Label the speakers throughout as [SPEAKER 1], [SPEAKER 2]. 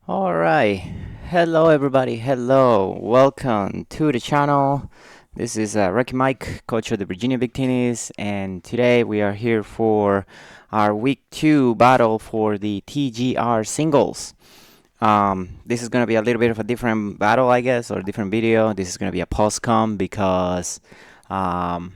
[SPEAKER 1] All right. Hello, everybody. Hello. Welcome to the channel. This is Rocky Mike, coach of the Virginia Victinis, and today we are here for our week 2 battle for the TGR singles. This is going to be a little bit of a different battle, I guess, or different video. This is going to be a post-com um,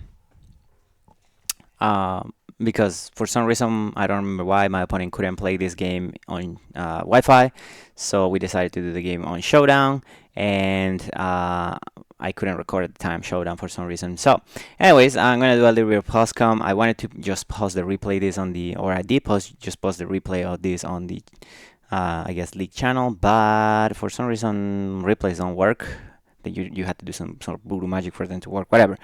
[SPEAKER 1] because for some reason I don't remember why my opponent couldn't play this game on Wi-Fi, so we decided to do the game on Showdown, and I couldn't record at the time Showdown for some reason. So, anyways, I'm gonna do a little bit of postcom. I wanted to just pause the replay this on the, or I did pause the replay of this on the I guess league channel, but for some reason replays don't work. That you had to do some sort of voodoo magic for them to work, whatever.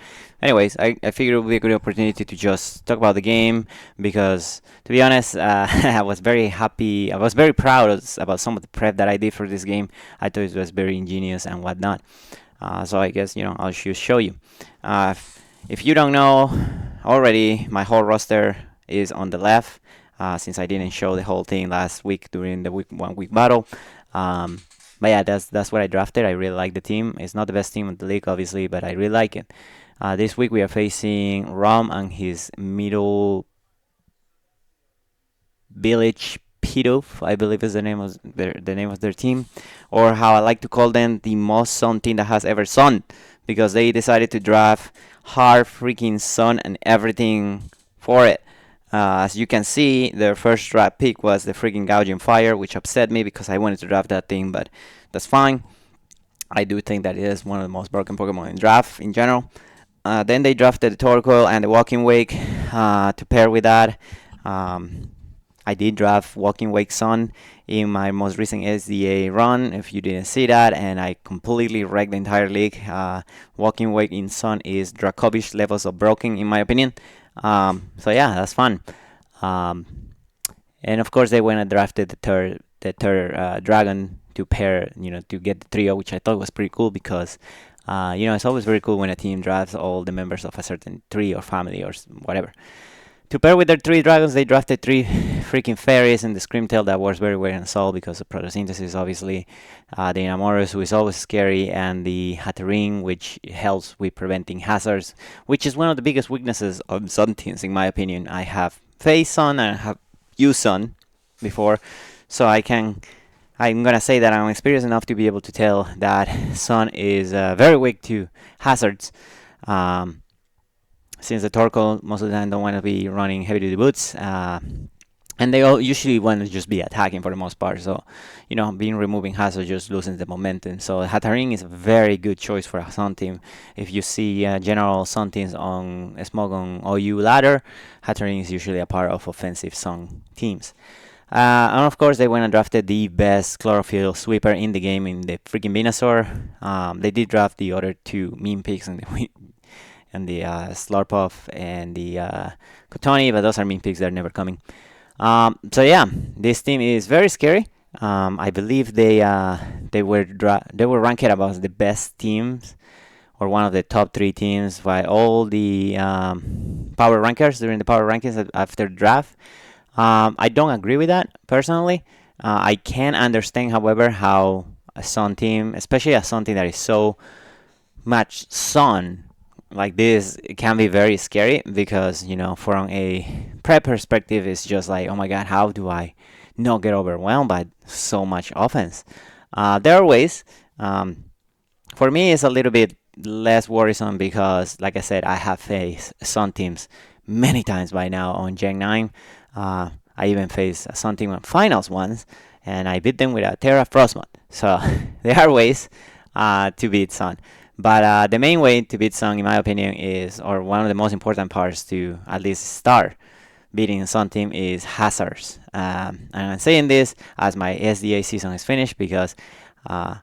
[SPEAKER 1] Anyways, I figured it would be a good opportunity to just talk about the game because, to be honest, I was very happy. I was very proud about some of the prep that I did for this game. I thought it was very ingenious and whatnot. So I guess I'll just show you. If you don't know already, my whole roster is on the left. Since I didn't show the whole thing last week during the week battle. But yeah, that's what I drafted. I really like the team. It's not the best team in the league, obviously, but I really like it. This week we are facing Rom and his middle village Pidove, I believe is the name of their team, or how I like to call them, the most Sun team that has ever Sun, because they decided to draft hard freaking Sun and everything for it. As you can see, their first draft pick was the freaking Gouging Fire, which upset me because I wanted to draft that thing, but that's fine. I do think that it is one of the most broken Pokemon in draft in general. Then they drafted the Torkoal and the Walking Wake to pair with that. Um, I did draft Walking Wake Sun in my most recent SDA run, if you didn't see that, and I completely wrecked the entire league. Walking Wake in Sun is Dracovish levels of broken, in my opinion. So yeah, that's fun. Um, and of course, they went and drafted the third dragon to pair, to get the trio, which I thought was pretty cool because, it's always very cool when a team drafts all the members of a certain tree or family or whatever. To pair with their three dragons, they drafted three freaking fairies and the Screamtail that works very well in Soul because of photosynthesis, obviously. The Enamorus, who is always scary, and the Hatterene, which helps with preventing hazards, which is one of the biggest weaknesses of Sun teams, in my opinion. I have faced Sun and I have used Sun before, so I'm gonna say that I'm experienced enough to be able to tell that Sun is very weak to hazards. Um, since the Torkoal most of the time don't want to be running heavy duty boots, and they all usually want to just be attacking for the most part. So, being removing hazard just loses the momentum. So Hatterene is a very good choice for a Sun team. If you see general Sun teams on Smogon OU ladder, Hatterene is usually a part of offensive Sun teams. And of course, they went and drafted the best chlorophyll sweeper in the game in the freaking Venusaur. They did draft the other two meme picks in the Slurpuff and the Kotoni, but those are meme picks that are never coming. So yeah, this team is very scary. I believe they were ranked above the best teams or one of the top 3 teams by all the power rankers during the power rankings after the draft. I don't agree with that personally. I can understand, however, how a Sun team, especially a Sun team that is so much Sun like this, it can be very scary because, from a prep perspective, it's just like, oh my god, how do I not get overwhelmed by so much offense? There are ways. For me, it's a little bit less worrisome because, like I said, I have faced Sun teams many times by now on Gen 9. I even faced a Sun team on finals once, and I beat them with a Terra Frostmoth. So there are ways to beat Sun. But the main way to beat Sun, in my opinion, is, or one of the most important parts to at least start beating a Sun team, is hazards. And I'm saying this as my SDA season is finished because I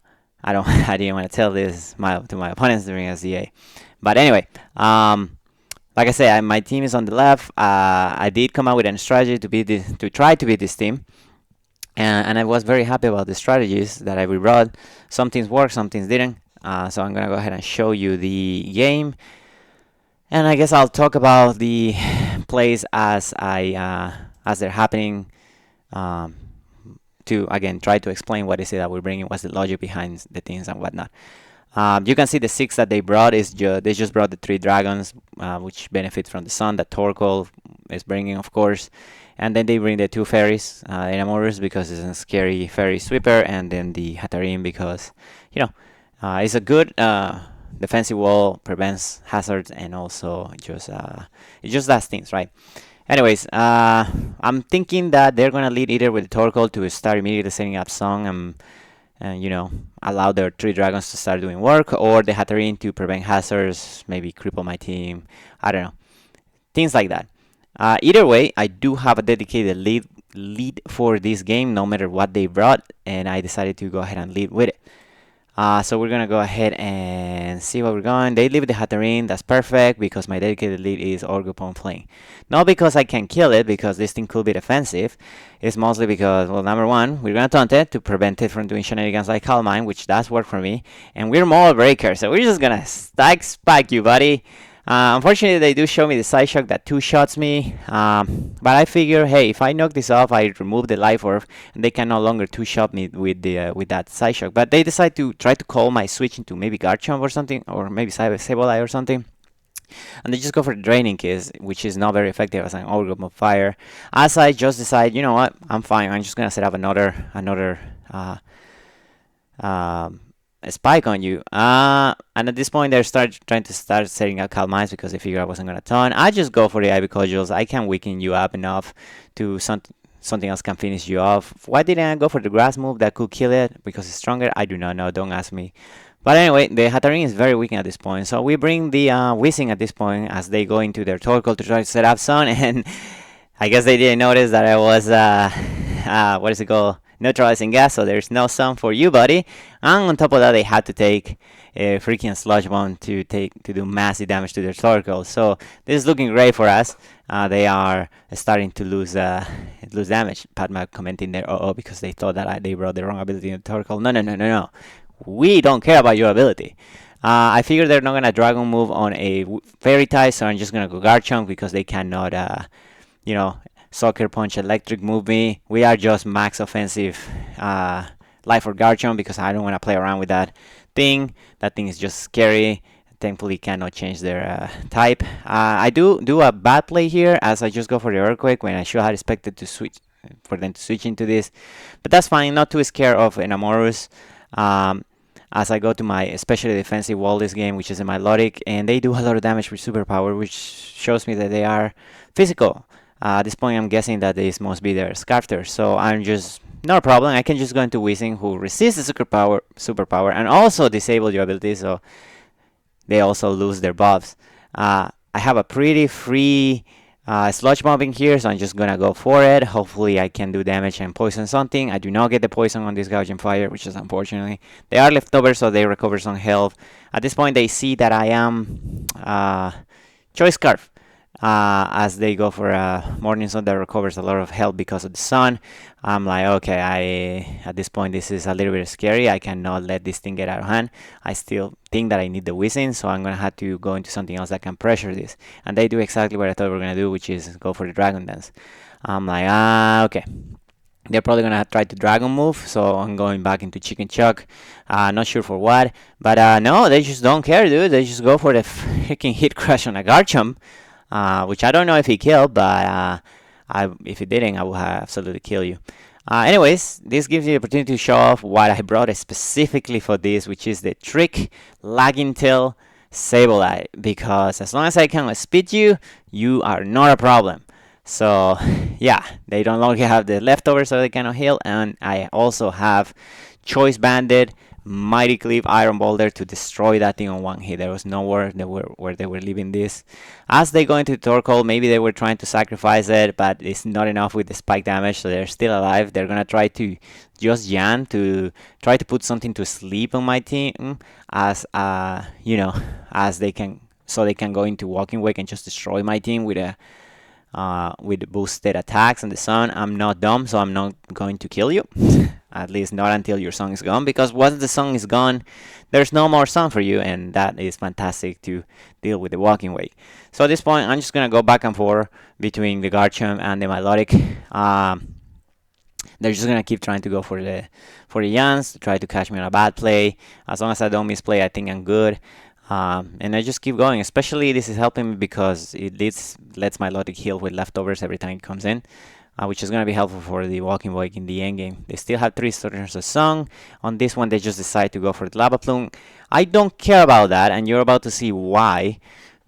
[SPEAKER 1] don't, I didn't want to tell this to my opponents during SDA. But anyway, like I said, my team is on the left. I did come up with a strategy to try to beat this team. And I was very happy about the strategies that I rebrought. Some things worked, some things didn't. So I'm gonna go ahead and show you the game, and I guess I'll talk about the plays as they're happening to to again try to explain what is it that we're bringing, what's the logic behind the things and whatnot. You can see the six that they brought is they just brought the three dragons, which benefit from the sun that Torkoal is bringing, of course. And then they bring the two fairies, Enamours because it's a scary fairy sweeper, and then the Hatarim because, you know, it's a good defensive wall, prevents hazards, and also just it just does things, right? Anyways, I'm thinking that they're gonna lead either with the Torkoal to start immediately setting up Song and allow their three dragons to start doing work, or the Hatarin to prevent hazards, maybe cripple my team. I don't know, things like that. Either way, I do have a dedicated lead for this game, no matter what they brought, and I decided to go ahead and lead with it. So we're gonna go ahead and see what we're going. They leave the Hatarin, that's perfect because my dedicated lead is Orgupon playing. Not because I can kill it, because this thing could be defensive. It's mostly because, well, number one, we're gonna taunt it to prevent it from doing shenanigans like Calm Mind, which does work for me. And we're Moral Breaker, so we're just gonna spike you, buddy. Unfortunately, they do show me the side shock that two-shots me, but I figure, hey, if I knock this off, I remove the life orb, and they can no longer two-shot me with that side shock. But they decide to try to call my switch into maybe Garchomp or something, or maybe Sableye or something, and they just go for the Draining Kiss, which is not very effective as an Orb of Fire. As I just decide, you know what, I'm fine. I'm just gonna set up another um, a spike on you. And at this point, they're trying to start setting up Calm Minds because they figure I wasn't gonna turn. I just go for the Ivy Cudgels. I can weaken you up enough to something else can finish you off. Why didn't I go for the grass move that could kill it? Because it's stronger? I do not know. Don't ask me. But anyway, the Hatarin is very weak at this point. So we bring the Whizzing at this point as they go into their Torkoal to try to set up Sun. And I guess they didn't notice that I was, what is it called? Neutralizing gas, so there's no sun for you, buddy. And on top of that, they had to take a freaking sludge bomb to do massive damage to their Torkoal. So this is looking great for us. They are starting to lose damage. Padma commenting there, because they thought that they brought the wrong ability in the Torkoal. No. We don't care about your ability. I figure they're not gonna Dragon move on a Fairy type, so I'm just gonna go Garchomp because they cannot, Sucker Punch, Electric move me. We are just max offensive life for Garchomp because I don't want to play around with that thing. That thing is just scary. Thankfully, cannot change their type. I do a bad play here as I just go for the Earthquake when I should have expected to switch for them to switch into this. But that's fine. Not too scared of Enamours. As I go to my especially defensive wall this game, which is a Milotic, and they do a lot of damage with Superpower, which shows me that they are physical. At this point, I'm guessing that this must be their Scarfter, so I'm just not a problem. I can just go into Whizzing, who resists the superpower, and also disable your ability, so they also lose their buffs. I have a pretty free sludge bombing here, so I'm just gonna go for it. Hopefully, I can do damage and poison something. I do not get the poison on this Gouging Fire, which is unfortunately. They are leftovers, so they recover some health. At this point, they see that I am Choice Scarf. As they go for a Morning Sun that recovers a lot of health because of the sun. I'm like, okay, at this point this is a little bit scary. I cannot let this thing get out of hand. I still think that I need the Whizzing, so I'm gonna have to go into something else that can pressure this. And they do exactly what I thought we were gonna do, which is go for the Dragon Dance. I'm like, okay. They're probably gonna try to Dragon move, so I'm going back into Chicken Chuck. Not sure for what, but no, they just don't care, dude. They just go for the freaking hit crash on a Garchomp. Which I don't know if he killed, but if he didn't, I would have absolutely kill you. Anyways, this gives you the opportunity to show off what I brought specifically for this, which is the Trick Lagging Tail Sableye. Because as long as I can speed you, you are not a problem. So yeah, they no longer have the leftovers, so they cannot heal, and I also have Choice Banded, Mighty Cleave, Iron Boulder to destroy that thing on one hit. There was nowhere where they were leaving this. As they go into Torkoal, maybe they were trying to sacrifice it, but it's not enough with the spike damage, so they're still alive. They're gonna try to just Yan to try to put something to sleep on my team, as as they can, so they can go into Walking Wake and just destroy my team with boosted attacks on the sun. I'm not dumb, so I'm not going to kill you. At least not until your song is gone, because once the song is gone, there's no more song for you, and that is fantastic to deal with the Walking Wake. So at this point, I'm just gonna go back and forth between the Garchomp and the Milotic. They're just gonna keep trying to go for the Yans, to try to catch me on a bad play. As long as I don't misplay, I think I'm good. And I just keep going. Especially this is helping me because it lets my logic heal with leftovers every time it comes in, which is gonna be helpful for the walking wake in the end game. They still have 3 starters a song. On this one, they just decide to go for the lava plume. I don't care about that, and you're about to see why.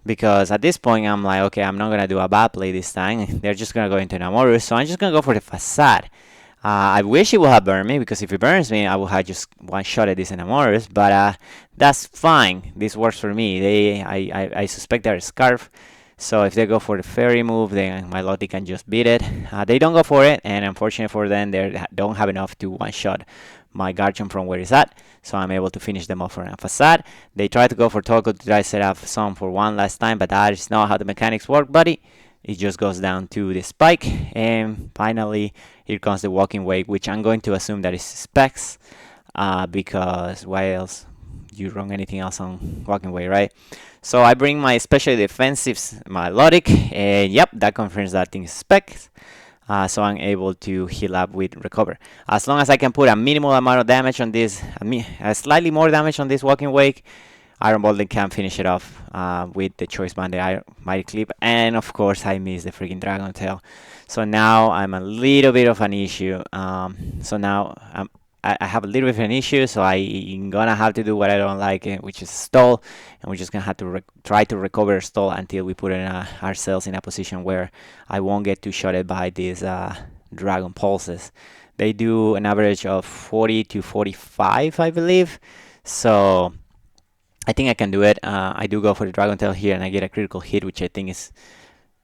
[SPEAKER 1] Because at this point, I'm like, okay, I'm not gonna do a bad play this time. They're just gonna go into Namorus, so I'm just gonna go for the facade. I wish it would have burned me, because if it burns me, I would have just one-shotted this Enamoris, but that's fine. This works for me. I suspect they're a Scarf, so if they go for the Fairy move, then my Lottie can just beat it. They don't go for it, and unfortunately for them, they don't have enough to one-shot my Guardian from where it's at, so I'm able to finish them off for a Facade. They try to go for Toggle to try to set up some for one last time, but that is not how the mechanics work, buddy. It just goes down to the spike, and finally here comes the walking wave, which I'm going to assume that is specs, because why else you run anything else on walking wave, right? So I bring my especially defensive melodic, and yep, that confirms that thing is specs. So I'm able to heal up with recover. As long as I can put a minimal amount of damage on this, slightly more damage on this walking wake, Iron Bolden can finish it off with the Choice Band, the Mighty Clip, and of course I missed the freaking Dragon Tail. So now I'm a little bit of an issue. So now I have a little bit of an issue, so I'm gonna have to do what I don't like, which is stall, and we're just gonna have to try to recover stall until we put ourselves in a position where I won't get too shotted by these Dragon Pulses. They do an average of 40 to 45, I believe. So I think I can do it. I do go for the Dragon Tail here, and I get a critical hit, which I think is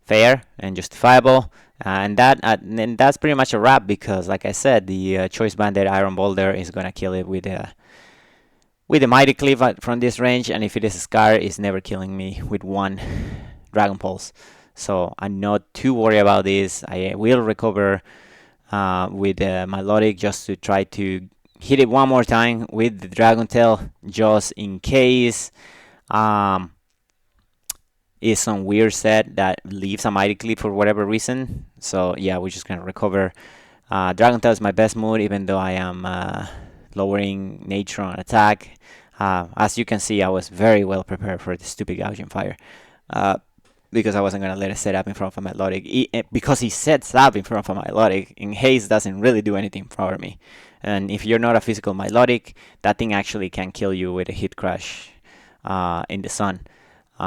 [SPEAKER 1] fair and justifiable. And that's pretty much a wrap, because, like I said, the Choice Banded Iron Boulder is gonna kill it with the Mighty Cliff from this range, and if it is a Scar, it's never killing me with one Dragon Pulse. So I'm not too worried about this. I will recover with Melodic just to try to hit it one more time with the Dragon Tail, just in case is some weird set that leaves a Mighty Clip for whatever reason. So yeah, we're just gonna recover. Dragon Tail is my best mood, even though I am lowering nature on attack. As you can see, I was very well prepared for the stupid Gouging Fire. Because I wasn't going to let it set up in front of a Melodic. Because he sets up in front of a Melodic, and Haze doesn't really do anything for me. And if you're not a physical Melodic, that thing actually can kill you with a hit crash in the sun,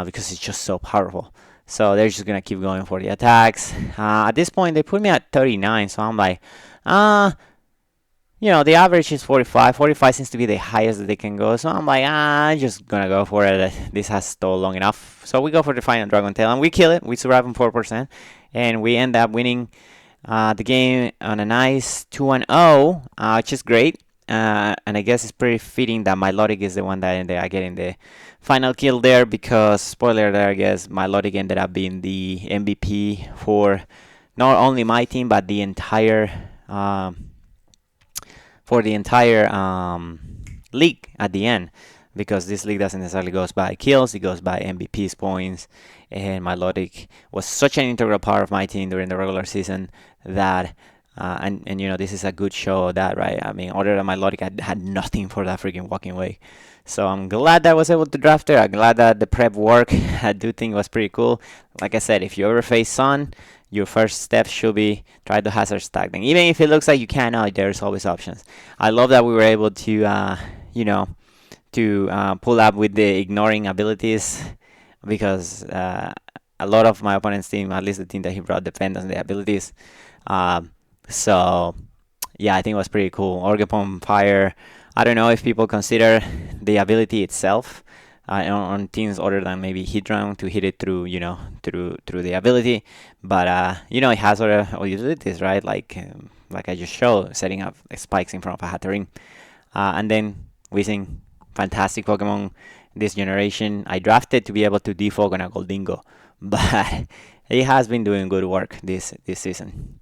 [SPEAKER 1] because it's just so powerful. So they're just going to keep going for the attacks. At this point, they put me at 39, so I'm like, the average is 45. 45 seems to be the highest that they can go. So I'm like, I'm just gonna go for it. This has stalled long enough. So we go for the final Dragon Tail, and we kill it. We survive on 4%, and we end up winning the game on a nice 2-0, which is great. And I guess it's pretty fitting that Milotic is the one that ended up getting the final kill there, because, spoiler there, I guess Milotic ended up being the MVP for not only my team, but the entire league at the end, because this league doesn't necessarily goes by kills, it goes by MVP's points, and Milotic was such an integral part of my team during the regular season that this is a good show of that, right? I mean, other than Milotic, I had nothing for that freaking walking way. So I'm glad that I was able to draft her. I'm glad that the prep work I do think was pretty cool. Like I said, if you ever face Sun, your first step should be try to hazard stack them. Even if it looks like you cannot, there's always options. I love that we were able to, pull up with the ignoring abilities, because a lot of my opponent's team, at least the team that he brought, depend on the abilities. So, yeah, I think it was pretty cool. Orgapon Fire, I don't know if people consider the ability itself on teams other than maybe Hydron to hit it through the ability, but it has other utilities, right? Like I just showed, setting up spikes in front of a Hatterene, and then Weezing, fantastic Pokemon this generation. I drafted to be able to defog on a Goldingo, but he has been doing good work this season.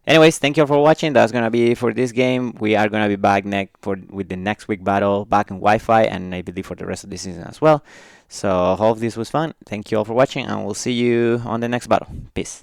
[SPEAKER 1] Anyways, thank you all for watching. That's gonna be it for this game. We are gonna be back with the next week battle back in Wi-Fi, and I believe for the rest of the season as well. So hope this was fun. Thank you all for watching, and we'll see you on the next battle. Peace.